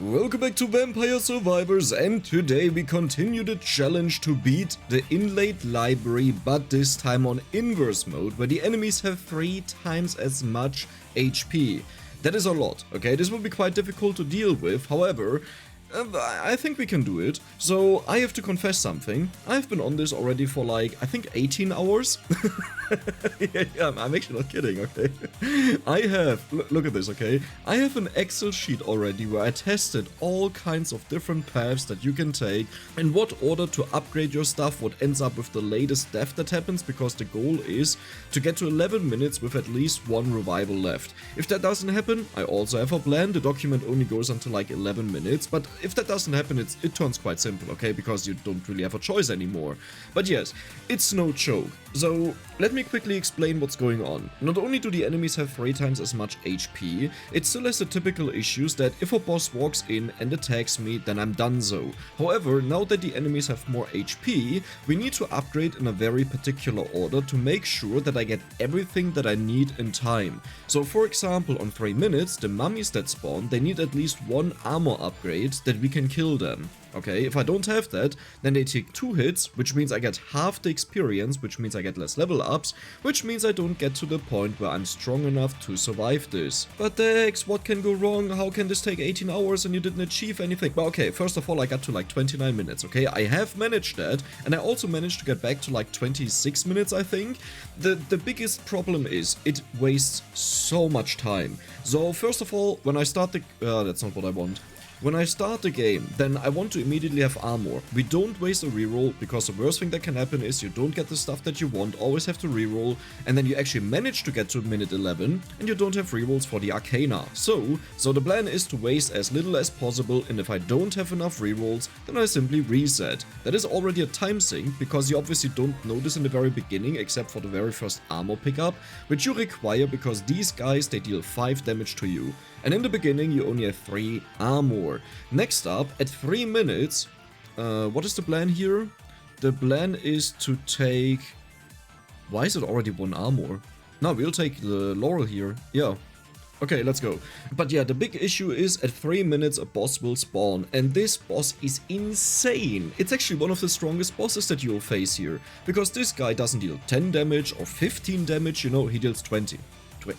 Welcome back to Vampire Survivors, and today we continue the challenge to beat the inlaid library, but this time on inverse mode, where the enemies have 3 times as much HP. That is a lot, okay? This will be quite difficult to deal with, however, I think we can do it. So, I have to confess something. I've been on this already for like, I think 18 hours? yeah, I'm actually not kidding, okay? I have, look at this, okay? I have an Excel sheet already where I tested all kinds of different paths that you can take, in what order to upgrade your stuff, what ends up with the latest death that happens, because the goal is to get to 11 minutes with at least 1 revival left. If that doesn't happen, I also have a plan. The document only goes until like 11 minutes, but if that doesn't happen, it turns quite simple, okay, because you don't really have a choice anymore. But yes, it's no joke. So let me quickly explain what's going on. Not only do the enemies have 3 times as much HP, it still has the typical issues that if a boss walks in and attacks me, then I'm donezo. However, now that the enemies have more HP, we need to upgrade in a very particular order to make sure that I get everything that I need in time. So for example, on 3 minutes, the mummies that spawn, they need at least 1 armor upgrade that we can kill them. Okay, if I don't have that, then they take 2 hits, which means I get half the experience, which means I get less level ups, which means I don't get to the point where I'm strong enough to survive this. But Dex, what can go wrong? How can this take 18 hours and you didn't achieve anything? Well, okay, first of all, I got to like 29 minutes, okay? I have managed that, and I also managed to get back to like 26 minutes, I think. The biggest problem is it wastes so much time. So first of all, when I start the... that's not what I want. When I start the game, then I want to immediately have armor. We don't waste a reroll, because the worst thing that can happen is you don't get the stuff that you want, always have to reroll, and then you actually manage to get to minute 11, and you don't have rerolls for the Arcana. So the plan is to waste as little as possible, and if I don't have enough rerolls, then I simply reset. That is already a time sink, because you obviously don't notice in the very beginning, except for the very first armor pickup, which you require because these guys, they deal 5 damage to you. And in the beginning, you only have 3 armor. Next up, at 3 minutes, what is the plan here? The plan is to take... Why is it already 1 armor? No, we'll take the Laurel here. Yeah. Okay, let's go. But yeah, the big issue is at 3 minutes a boss will spawn, and this boss is insane. It's actually one of the strongest bosses that you'll face here, because this guy doesn't deal 10 damage or 15 damage, you know, he deals 20.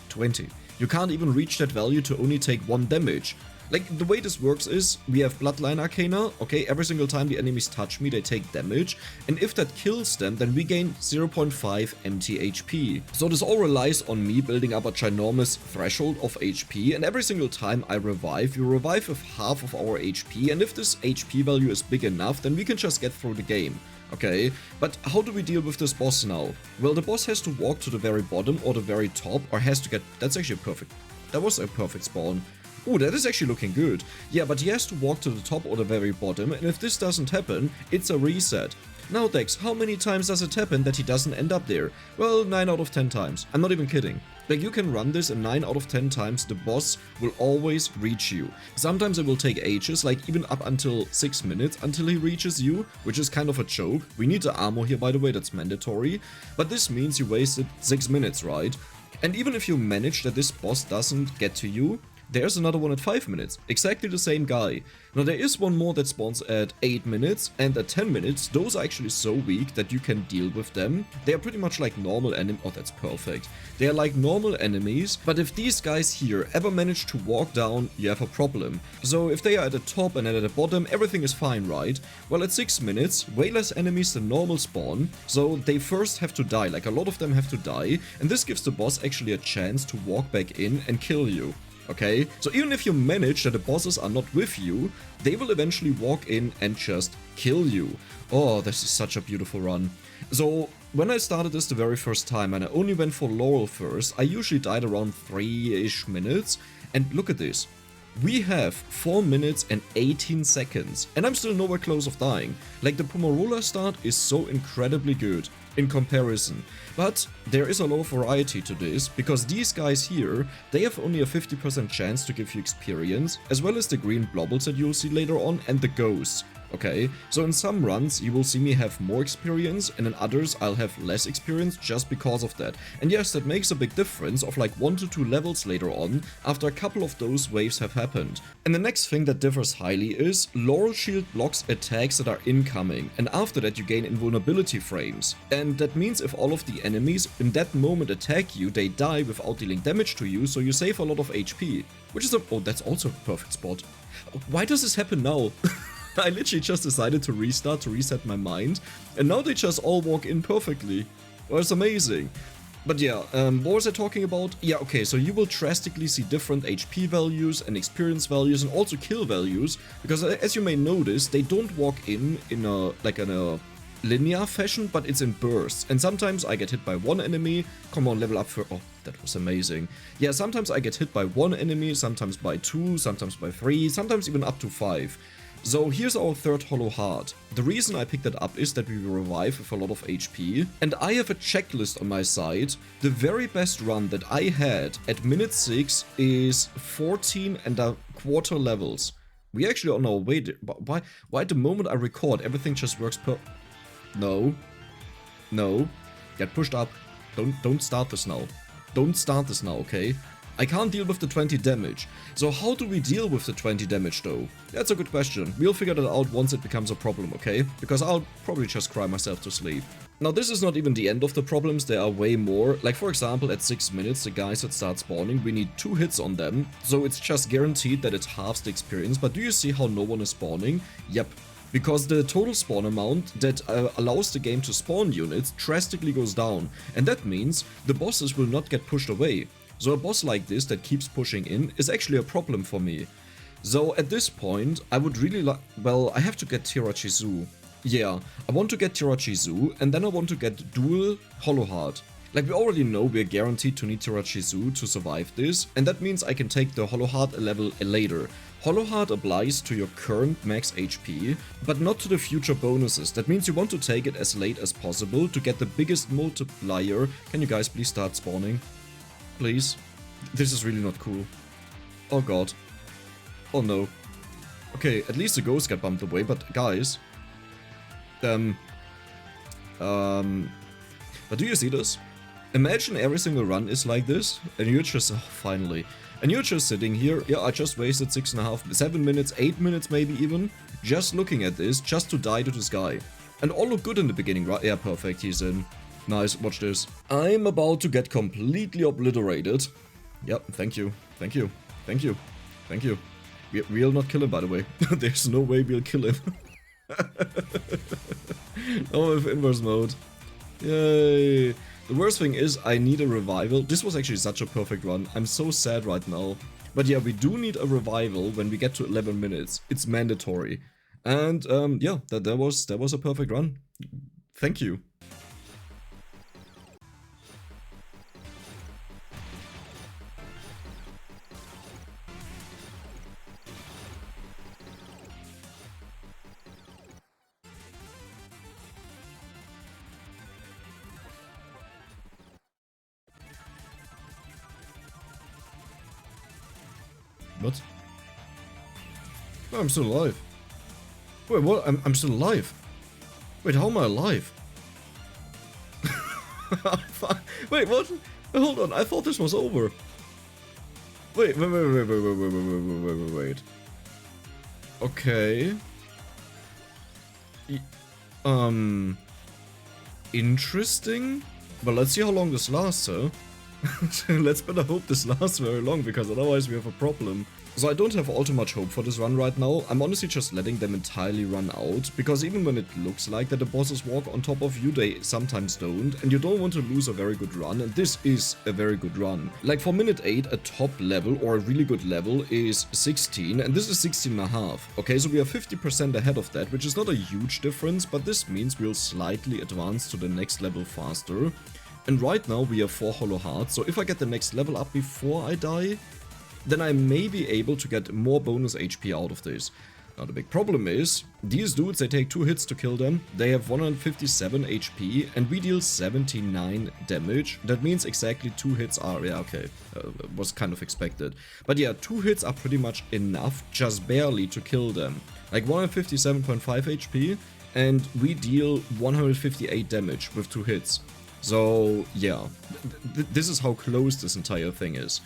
20. You can't even reach that value to only take 1 damage. Like, the way this works is, we have Bloodline Arcana, okay, every single time the enemies touch me, they take damage, and if that kills them, then we gain 0.5 empty HP. So this all relies on me building up a ginormous threshold of HP, and every single time I revive, we revive with half of our HP, and if this HP value is big enough, then we can just get through the game. Okay, but how do we deal with this boss now? Well, the boss has to walk to the very bottom or the very top, or has to get... That's actually perfect. That was a perfect spawn. Oh, that is actually looking good. Yeah, but he has to walk to the top or the very bottom, and if this doesn't happen, it's a reset. Now, Dex, how many times does it happen that he doesn't end up there? Well, 9 out of 10 times. I'm not even kidding. Like, you can run this and 9 out of 10 times the boss will always reach you. Sometimes it will take ages, like even up until 6 minutes until he reaches you, which is kind of a joke. We need the armor here, by the way, that's mandatory. But this means you wasted 6 minutes, right? And even if you manage that this boss doesn't get to you, there's another one at 5 minutes, exactly the same guy. Now there is one more that spawns at 8 minutes, and at 10 minutes, those are actually so weak that you can deal with them. They are pretty much like normal enemies. Oh, that's perfect. They are like normal enemies, but if these guys here ever manage to walk down, you have a problem. So if they are at the top and at the bottom, everything is fine, right? Well, at 6 minutes, way less enemies than normal spawn, so they first have to die, like a lot of them have to die, and this gives the boss actually a chance to walk back in and kill you. Okay, so even if you manage that the bosses are not with you, they will eventually walk in and just kill you. Oh, this is such a beautiful run. So, when I started this the very first time and I only went for Laurel first, I usually died around 3-ish minutes. And look at this. We have 4 minutes and 18 seconds, and I'm still nowhere close of dying. Like, the Pomarola start is so incredibly good in comparison. But there is a lot of variety to this, because these guys here, they have only a 50% chance to give you experience, as well as the green blobbles that you'll see later on, and the ghosts. Okay, so in some runs you will see me have more experience, and in others I'll have less experience just because of that. And yes, that makes a big difference of like 1 to 2 levels later on, after a couple of those waves have happened. And the next thing that differs highly is Laurel Shield blocks attacks that are incoming, and after that you gain invulnerability frames. And that means if all of the enemies in that moment attack you, they die without dealing damage to you, so you save a lot of HP. Which is a... oh, that's also a perfect spot. Why does this happen now? I literally just decided to restart, to reset my mind, and now they just all walk in perfectly. Well, it's amazing. But yeah, what was I talking about? Yeah, okay, so you will drastically see different HP values and experience values and also kill values, because as you may notice, they don't walk in a linear fashion, but it's in bursts. And sometimes I get hit by one enemy. Come on, level up for... oh, that was amazing. Yeah, sometimes I get hit by one enemy, sometimes by 2, sometimes by 3, sometimes even up to 5. So here's our third hollow heart. The reason I picked that up is that we will revive with a lot of HP, and I have a checklist on my side. The very best run that I had at minute 6 is 14.25 levels. We actually on our way to... why at the moment I record everything just works per... No. Get pushed up. Don't start this now. Don't start this now, okay? I can't deal with the 20 damage. So how do we deal with the 20 damage though? That's a good question. We'll figure that out once it becomes a problem, okay? Because I'll probably just cry myself to sleep. Now this is not even the end of the problems, there are way more. Like for example, at 6 minutes, the guys that start spawning, we need 2 hits on them. So it's just guaranteed that it halves the experience. But do you see how no one is spawning? Yep. Because the total spawn amount that allows the game to spawn units drastically goes down. And that means the bosses will not get pushed away. So a boss like this that keeps pushing in is actually a problem for me. So at this point, I would really like... well, I have to get Tirachizu. Yeah, I want to get Tirachizu, and then I want to get dual Hollow Heart. Like we already know we're guaranteed to need Tirachizu to survive this, and that means I can take the Hollow Heart a level later. Hollow Heart applies to your current max HP, but not to the future bonuses. That means you want to take it as late as possible to get the biggest multiplier. Can you guys please start spawning? Please? This is really not cool. Oh god. Oh no. Okay, at least the ghosts get bumped away, but guys... but do you see this? Imagine every single run is like this, and you're just... oh, finally. And you're just sitting here, yeah, I just wasted 7 minutes, 8 minutes maybe even, just looking at this, just to die to this guy. And all look good in the beginning, right? Yeah, perfect, he's in. Nice, watch this. I'm about to get completely obliterated. Yep, thank you, thank you, thank you, thank you. We'll not kill him, by the way. There's no way we'll kill him. Oh, with inverse mode. Yay. The worst thing is I need a revival. This was actually such a perfect run. I'm so sad right now. But yeah, we do need a revival when we get to 11 minutes. It's mandatory. And yeah, that was a perfect run. Thank you. What? No, I'm still alive. Wait, what? I'm still alive. Wait, how am I alive? Wait, what? Hold on, I thought this was over. Wait. Okay. Interesting. But let's see how long this lasts, huh? Let's better hope this lasts very long, because otherwise we have a problem. So I don't have all too much hope for this run right now. I'm honestly just letting them entirely run out, because even when it looks like that the bosses walk on top of you, they sometimes don't, and you don't want to lose a very good run, and this is a very good run. Like for minute 8, a top level, or a really good level, is 16, and this is 16.5. Okay, so we are 50% ahead of that, which is not a huge difference, but this means we'll slightly advance to the next level faster. And right now we have 4 Hollow Hearts, so if I get the next level up before I die, then I may be able to get more bonus HP out of this. Now the big problem is, these dudes, they take 2 hits to kill them, they have 157 HP, and we deal 79 damage. That means exactly 2 hits are, yeah, okay, was kind of expected. But yeah, 2 hits are pretty much enough, just barely, to kill them. Like 157.5 HP, and we deal 158 damage with 2 hits. So yeah, this is how close this entire thing is.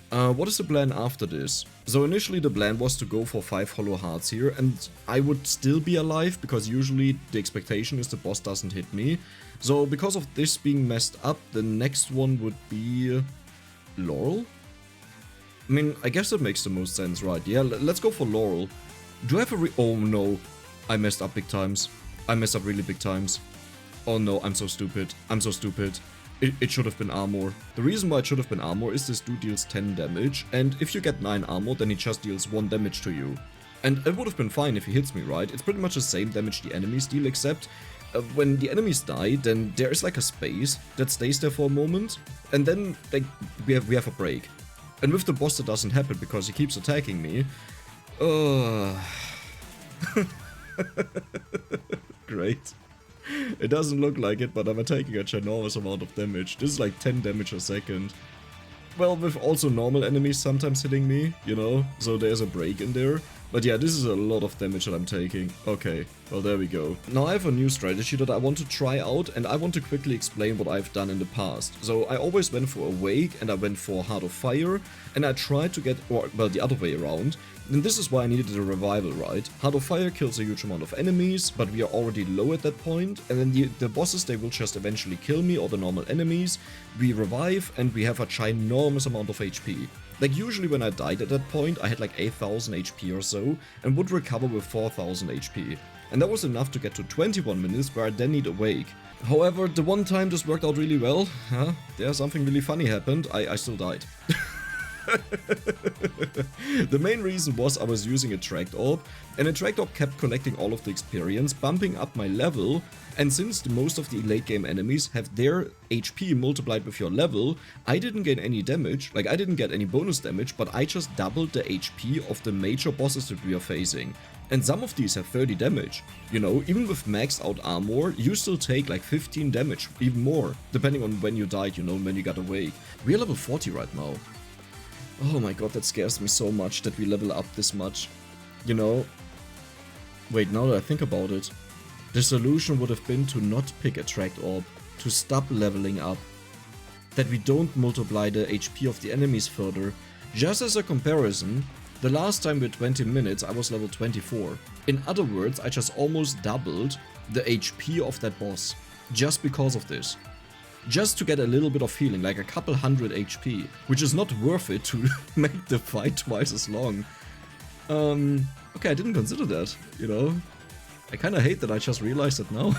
What is the plan after this? So initially the plan was to go for 5 hollow hearts here, and I would still be alive, because usually the expectation is the boss doesn't hit me. So because of this being messed up, the next one would be Laurel? I mean, I guess that makes the most sense, right? Yeah, let's go for Laurel. Do I have a oh no, I messed up big times. I messed up really big times. Oh no, I'm so stupid. I'm so stupid. It should have been armor. The reason why it should have been armor is this dude deals 10 damage, and if you get 9 armor, then he just deals 1 damage to you. And it would have been fine if he hits me, right? It's pretty much the same damage the enemies deal, except when the enemies die, then there is like a space that stays there for a moment, and then like we have a break. And with the boss that doesn't happen because he keeps attacking me. Great. It doesn't look like it, but I'm taking a ginormous amount of damage. This is like 10 damage a second. Well, with also normal enemies sometimes hitting me, you know, so there's a break in there. But yeah, this is a lot of damage that I'm taking. Okay, well there we go. Now I have a new strategy that I want to try out, and I want to quickly explain what I've done in the past. So I always went for Awake, and I went for Heart of Fire, and I tried to get, or well, the other way around. And this is why I needed a revival, right? Heart of Fire kills a huge amount of enemies, but we are already low at that point, and then the bosses, they will just eventually kill me, or the normal enemies. We revive, and we have a ginormous amount of HP. Like usually when I died at that point, I had like 8,000 HP or so, and would recover with 4,000 HP. And that was enough to get to 21 minutes, where I then need Awake. However, the one time this worked out really well, something really funny happened, I still died. The main reason was I was using a tracked orb, and a tracked orb kept collecting all of the experience, bumping up my level, and since most of the late game enemies have their HP multiplied with your level, I didn't gain any damage, like I didn't get any bonus damage, but I just doubled the HP of the major bosses that we are facing. And some of these have 30 damage. You know, even with maxed out armor, you still take like 15 damage, even more, depending on when you died, you know, when you got Awake. We are level 40 right now. Oh my god, that scares me so much that we level up this much. You know? Wait, now that I think about it, the solution would have been to not pick a tracked orb, to stop leveling up, that we don't multiply the HP of the enemies further. Just as a comparison, the last time with 20 minutes I was level 24. In other words, I just almost doubled the HP of that boss, just because of this. Just to get a little bit of healing, like a couple hundred HP, which is not worth it to make the fight twice as long. Okay, I didn't consider that, you know. I kinda hate that I just realized it now.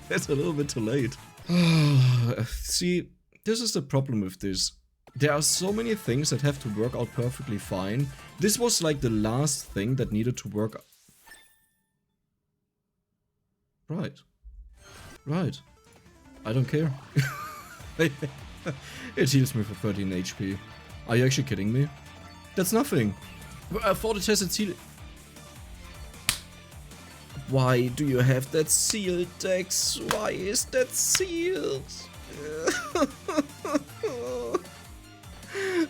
It's a little bit too late. See, this is the problem with this. There are so many things that have to work out perfectly fine. This was like the last thing that needed to work. Right. Right. I don't care. It heals me for 13 HP. Are you actually kidding me? That's nothing. I thought it has a seal. Why do you have that sealed, Dex? Why is that sealed?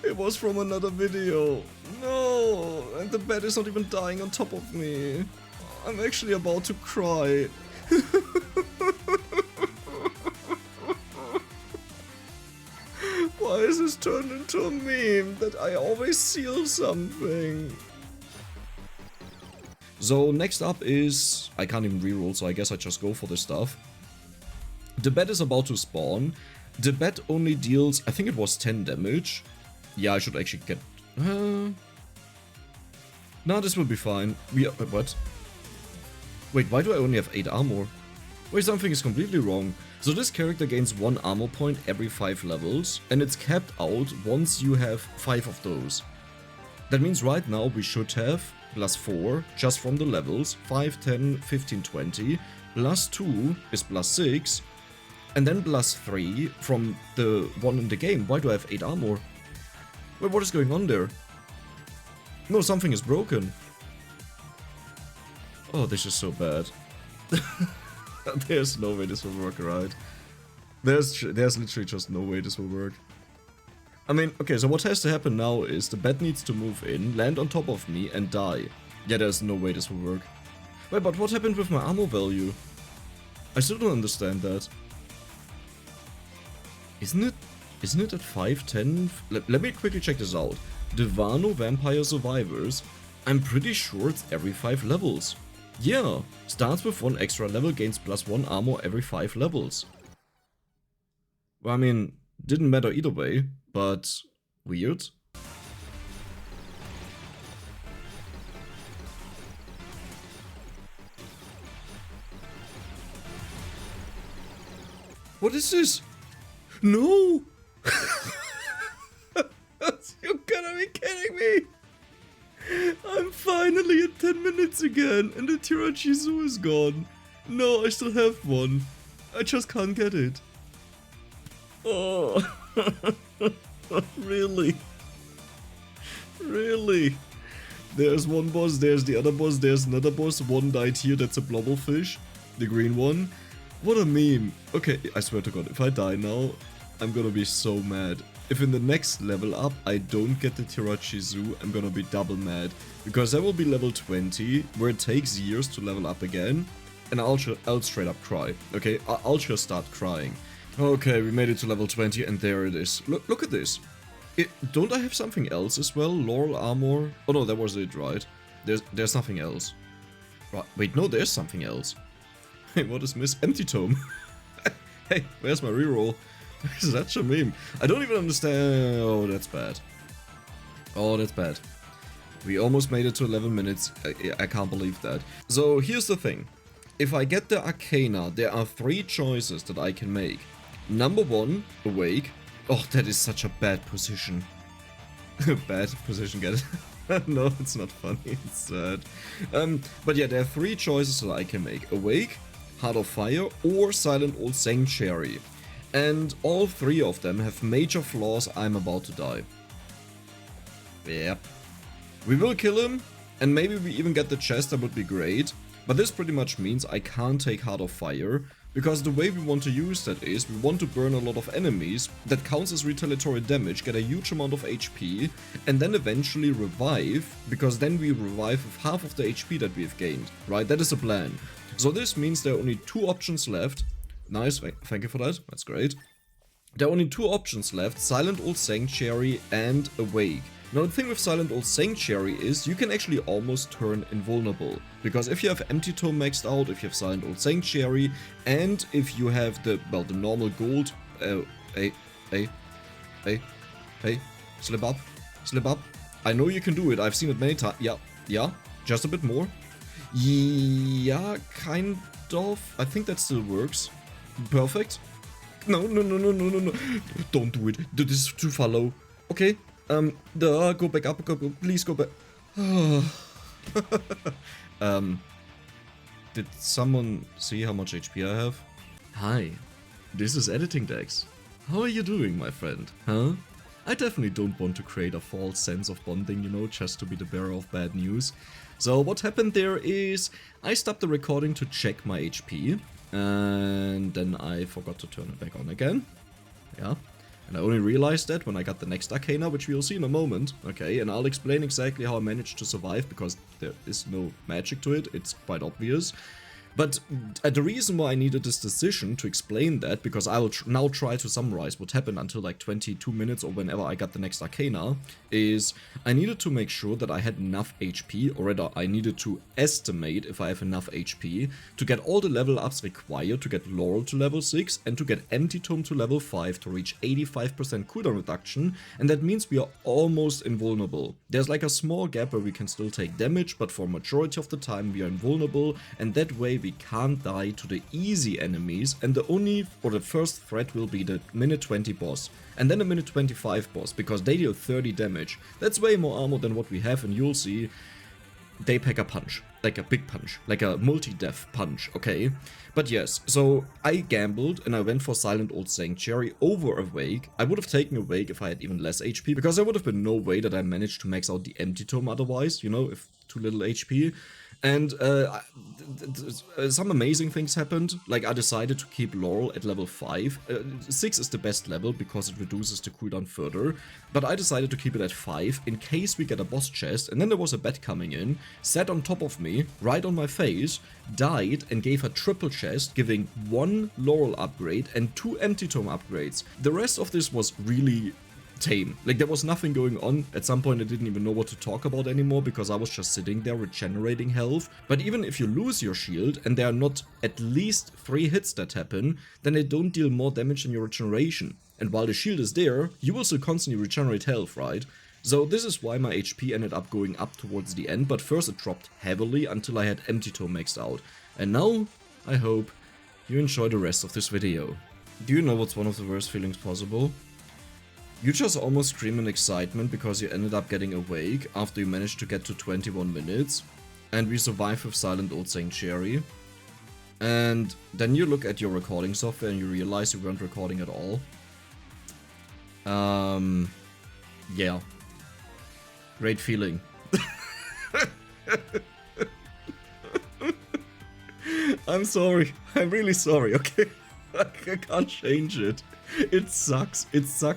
It was from another video. No, and the bed is not even dying on top of me. I'm actually about to cry. Why is this turned into a meme that I always seal something? So next up is, I can't even reroll, so I guess I just go for this stuff. The bed is about to spawn. The bed only deals, I think it was 10 damage. Yeah, I should actually get... No, this will be fine. What? Wait, why do I only have 8 armor? Wait, something is completely wrong. So this character gains 1 armor point every 5 levels, and it's capped out once you have 5 of those. That means right now we should have plus 4 just from the levels, 5, 10, 15, 20, plus 2 is plus 6, and then plus 3 from the one in the game. Why do I have 8 armor? Wait, what is going on there? No, something is broken. Oh, this is so bad. There's no way this will work, right? There's literally just no way this will work. I mean, okay, so what has to happen now is the bat needs to move in, land on top of me, and die. Yeah, there's no way this will work. Wait, but what happened with my ammo value? I still don't understand that. Isn't it at 510? Let me quickly check this out. The Wano Vampire Survivors. I'm pretty sure it's every 5 levels. Yeah, starts with 1 extra level, gains +1 armor every 5 levels. Well, I mean, didn't matter either way, but weird. What is this? No! You're gonna be kidding me! I'm finally at 10 minutes again, and the Tirachizu is gone. No, I still have one. I just can't get it. Oh, really? Really? There's one boss, there's the other boss, there's another boss. One died here, that's a blobberfish. The green one. What a meme. Okay, I swear to God, if I die now, I'm gonna be so mad. If in the next level up I don't get the Tirachizu, I'm gonna be double mad. Because I will be level 20, where it takes years to level up again, and I'll straight up cry. Okay, I'll just start crying. Okay, we made it to level 20, and there it is. Look at this. Don't I have something else as well? Laurel armor? Oh no, that was it, right? There's nothing else. Right, wait, no, there's something else. Hey, what is Miss Empty Tome? Hey, where's my reroll? Such a meme. I don't even understand. Oh, that's bad. Oh, that's bad. We almost made it to 11 minutes. I can't believe that. So, here's the thing. If I get the Arcana, there are 3 choices that I can make. Number 1, Awake. Oh, that is such a bad position. Bad position, get it? No, it's not funny, it's sad. But yeah, there are 3 choices that I can make. Awake, Heart of Fire, or Silent Old Sanctuary. And all 3 of them have major flaws. I'm about to die. Yep. We will kill him, and maybe we even get the chest, that would be great. But this pretty much means I can't take Heart of Fire, because the way we want to use that is we want to burn a lot of enemies, that counts as retaliatory damage, get a huge amount of HP, and then eventually revive, because then we revive with half of the HP that we've gained, right? That is the plan. So this means there are only 2 options left. Nice, thank you for that, that's great. There are only 2 options left, Silent Old Sanctuary and Awake. Now the thing with Silent Old Sanctuary is you can actually almost turn invulnerable. Because if you have Empty Tome maxed out, if you have Silent Old Sanctuary, and if you have the, well, the normal gold... hey, slip up, slip up. I know you can do it, I've seen it many times. Yeah, just a bit more. Yeah, kind of. I think that still works. Perfect. No. Don't do it. This is too far low. Okay. Go back up. Please go back. Did someone see how much HP I have? Hi. This is Editing Dex. How are you doing, my friend? Huh? I definitely don't want to create a false sense of bonding, you know, just to be the bearer of bad news. So what happened there is I stopped the recording to check my HP. And then I forgot to turn it back on again. Yeah. And I only realized that when I got the next Arcana, which we'll see in a moment. Okay, and I'll explain exactly how I managed to survive, because there is no magic to it, it's quite obvious. But the reason why I needed this decision to explain that, because I will now try to summarize what happened until like 22 minutes or whenever I got the next Arcana, is I needed to make sure that I had enough HP, or rather I needed to estimate if I have enough HP to get all the level ups required to get Laurel to level 6 and to get Empty Tome to level 5 to reach 85% cooldown reduction, and that means we are almost invulnerable. There's like a small gap where we can still take damage, but for majority of the time we are invulnerable, and that way we can't die to the easy enemies, and the first threat will be the minute 20 boss, and then the minute 25 boss, because they deal 30 damage. That's way more armor than what we have, and you'll see they pack a punch, like a big punch, like a multi-death punch, okay? But yes, so I gambled and I went for Silent Old Sanctuary over Awake. I would have taken Awake if I had even less HP, because there would have been no way that I managed to max out the Empty Tome otherwise, you know, if too little HP. And some amazing things happened, like I decided to keep Laurel at level 5. 6 is the best level because it reduces the cooldown further, but I decided to keep it at 5 in case we get a boss chest, and then there was a bat coming in, sat on top of me, right on my face, died and gave a triple chest, giving 1 Laurel upgrade and 2 empty tome upgrades. The rest of this was really tame. Like, there was nothing going on. At some point I didn't even know what to talk about anymore because I was just sitting there regenerating health. But even if you lose your shield and there are not at least 3 hits that happen, then they don't deal more damage than your regeneration. And while the shield is there, you will still constantly regenerate health, right? So this is why my HP ended up going up towards the end, but first it dropped heavily until I had empty tome maxed out. And now, I hope you enjoy the rest of this video. Do you know what's one of the worst feelings possible? You just almost scream in excitement because you ended up getting awake after you managed to get to 21 minutes, and we survived with Silent Old Sanctuary. And then you look at your recording software and you realize you weren't recording at all. Yeah. Great feeling. I'm sorry. I'm really sorry, okay? I can't change it. It sucks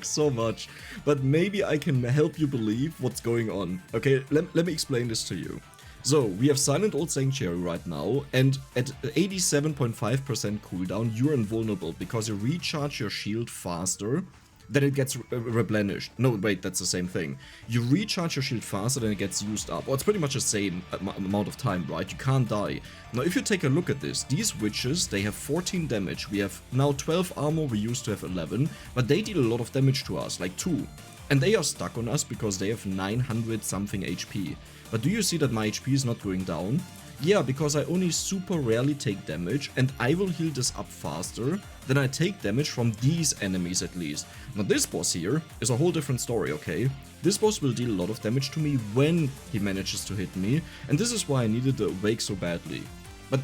so much, but maybe I can help you believe what's going on. Okay, let me explain this to you. So, we have Silent Old Sanctuary right now, and at 87.5% cooldown, you're invulnerable because you recharge your shield faster than it gets replenished. No, wait, that's the same thing. You recharge your shield faster than it gets used up. Well, it's pretty much the same amount of time, right? You can't die. Now, if you take a look at this, these witches, they have 14 damage. We have now 12 armor, we used to have 11, but they deal a lot of damage to us, like 2. And they are stuck on us because they have 900 something HP. But do you see that my HP is not going down? Yeah, because I only super rarely take damage, and I will heal this up faster than I take damage from these enemies at least. Now this boss here is a whole different story, okay? This boss will deal a lot of damage to me when he manages to hit me, and this is why I needed the Awake so badly. But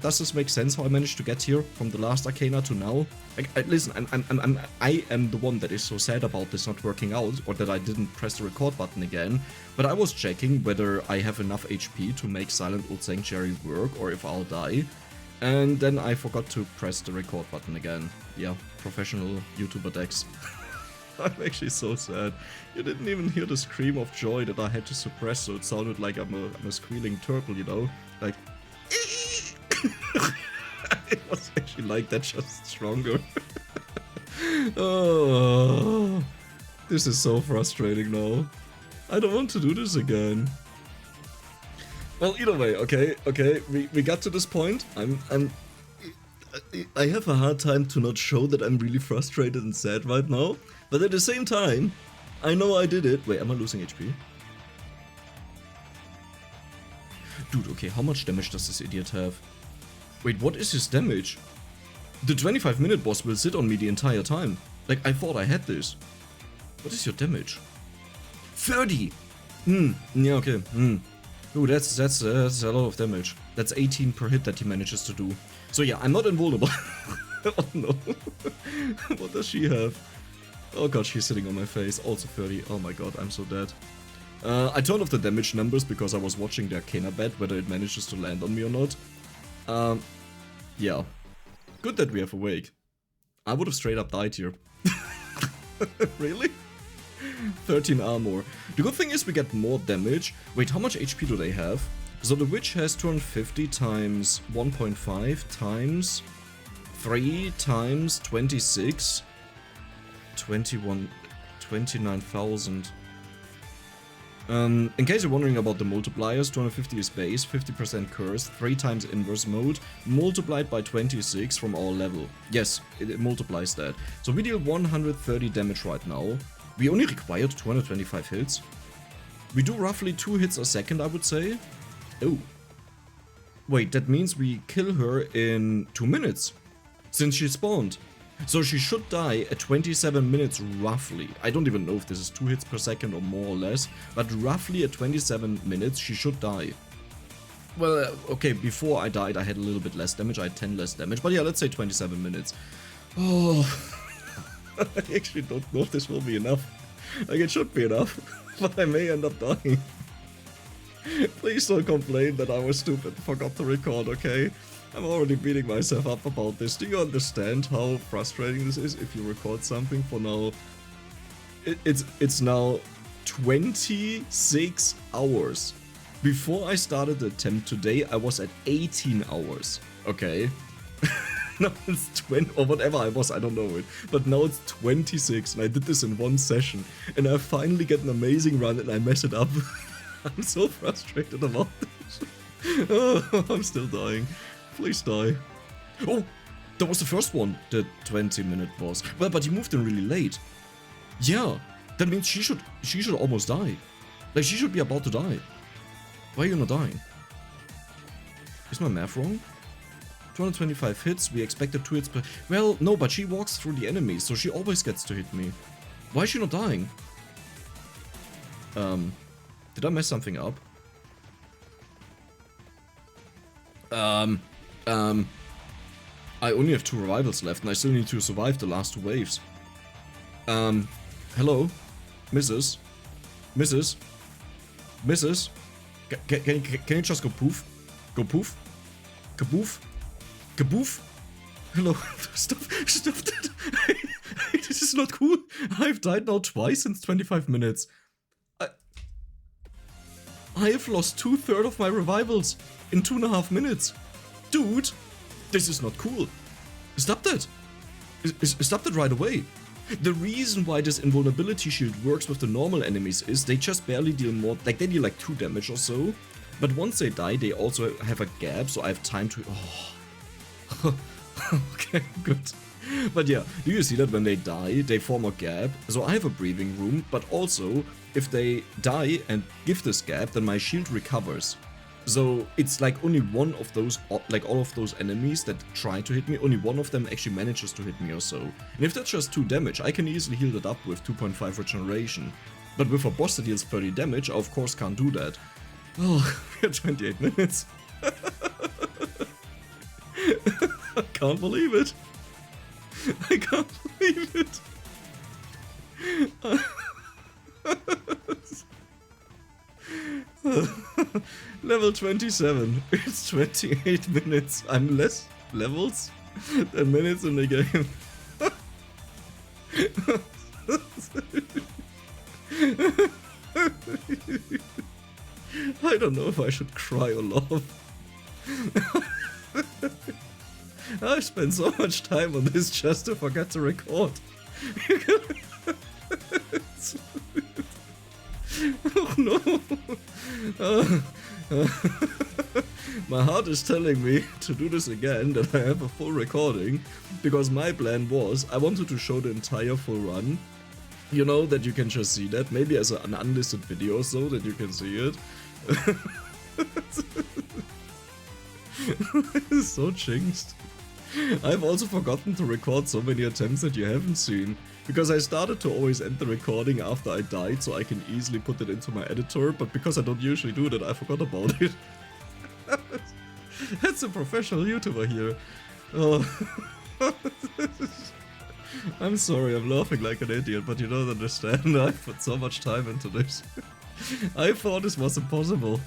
does this make sense how I managed to get here from the last Arcana to now? Listen, I am the one that is so sad about this not working out, or that I didn't press the record button again, but I was checking whether I have enough HP to make Silent Old Sanctuary work, or if I'll die, and then I forgot to press the record button again. Yeah, professional YouTuber Dex. I'm actually so sad. You didn't even hear the scream of joy that I had to suppress, so it sounded like I'm a squealing turtle, you know? Like... It was actually like that, just stronger. Oh, this is so frustrating now. I don't want to do this again. Well, either way, okay, we got to this point. I have a hard time to not show that I'm really frustrated and sad right now, but at the same time, I know I did it. Wait, am I losing HP? Dude, okay, how much damage does this idiot have? Wait, what is his damage? The 25-minute boss will sit on me the entire time. Like, I thought I had this. What is your damage? 30! Yeah, okay, Ooh, that's a lot of damage. That's 18 per hit that he manages to do. So yeah, I'm not invulnerable. Oh no. What does she have? Oh god, she's sitting on my face. Also 30. Oh my god, I'm so dead. I turned off the damage numbers because I was watching the Arcana bet, whether it manages to land on me or not. Yeah. Good that we have Awake. I would have straight up died here. Really? 13 armor. The good thing is we get more damage. Wait, how much HP do they have? So the witch has 250 times 1.5 times 3 times 26. 29,000. In case you're wondering about the multipliers, 250 is base, 50% curse, 3 times inverse mode, multiplied by 26 from our level. Yes, it multiplies that. So we deal 130 damage right now. We only required 225 hits. We do roughly 2 hits a second, I would say. Oh. Wait, that means we kill her in 2 minutes, since she spawned. So she should die at 27 minutes roughly. I don't even know if this is 2 hits per second or more or less, but roughly at 27 minutes she should die. Well, okay, before I died I had a little bit less damage, I had 10 less damage, but yeah, let's say 27 minutes. Oh, I actually don't know if this will be enough. Like, it should be enough, but I may end up dying. Please don't complain that I was stupid and forgot to record, okay? I'm already beating myself up about this. Do you understand how frustrating this is if you record something for now? It's now 26 hours. Before I started the attempt today, I was at 18 hours, okay? Now it's 20, or whatever I was, I don't know it. But now it's 26, and I did this in one session. And I finally get an amazing run, and I mess it up. I'm so frustrated about this. Oh, I'm still dying. Please die. Oh, that was the first one, the 20-minute boss. Well, but he moved in really late. Yeah, that means she should almost die. Like, she should be about to die. Why are you not dying? Is my math wrong? 225 hits, we expected 2 hits per... Well, no, but she walks through the enemies, so she always gets to hit me. Why is she not dying? Did I mess something up? I only have 2 revivals left, and I still need to survive the last 2 waves. Hello? Mrs.? Mrs.? Mrs.? Can you just go poof? Go poof? Kaboof? Kaboof? Hello? Stop that! This is not cool! I've died now twice in 25 minutes. I have lost 2/3 of my revivals in 2.5 minutes. Dude, this is not cool. Stop that. Stop that right away. The reason why this invulnerability shield works with the normal enemies is they just barely deal more, like they deal like 2 damage or so. But once they die, they also have a gap, so I have time to... Oh. Okay, good. But yeah, do you see that when they die, they form a gap? So I have a breathing room, but also, if they die and give this gap, then my shield recovers. So it's like only one of those, like all of those enemies that try to hit me, only one of them actually manages to hit me or so. And if that's just 2 damage, I can easily heal that up with 2.5 regeneration. But with a boss that deals 30 damage, I of course can't do that. Oh, we are 28 minutes. I can't believe it. I can't believe it. Level 27. It's 28 minutes. I'm less levels than minutes in the game. I don't know if I should cry or laugh. I spent so much time on this just to forget to record. Oh no. My heart is telling me to do this again, that I have a full recording, because my plan was, I wanted to show the entire full run. You know, that you can just see that, maybe as an unlisted video or so, that you can see it. This is so jinxed. I've also forgotten to record so many attempts that you haven't seen, because I started to always end the recording after I died so I can easily put it into my editor, but because I don't usually do that, I forgot about it. That's a professional YouTuber here. Oh. I'm sorry, I'm laughing like an idiot, but you don't understand. I put so much time into this. I thought this was impossible.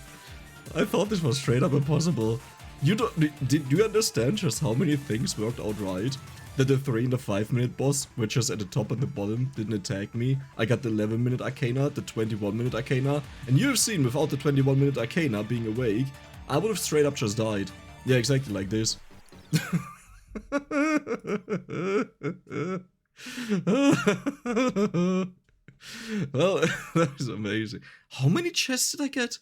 I thought this was straight up impossible. Do you understand just how many things worked out right? That the 3 and the 5-minute boss were just at the top and the bottom, didn't attack me. I got the 11-minute Arcana, the 21-minute Arcana, and you've seen without the 21-minute Arcana being awake, I would have straight up just died. Yeah, exactly like this. Well, that was amazing. How many chests did I get?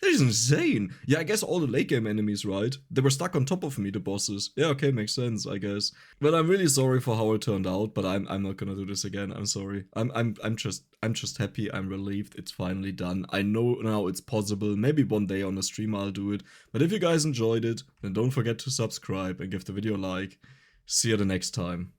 That is insane. Yeah, I guess all the late game enemies, right? They were stuck on top of me, the bosses. Yeah, okay, makes sense, I guess. Well, I'm really sorry for how it turned out, but I'm not gonna do this again. I'm sorry. I'm just happy. I'm relieved. It's finally done. I know now it's possible. Maybe one day on a stream I'll do it. But if you guys enjoyed it, then don't forget to subscribe and give the video a like. See you the next time.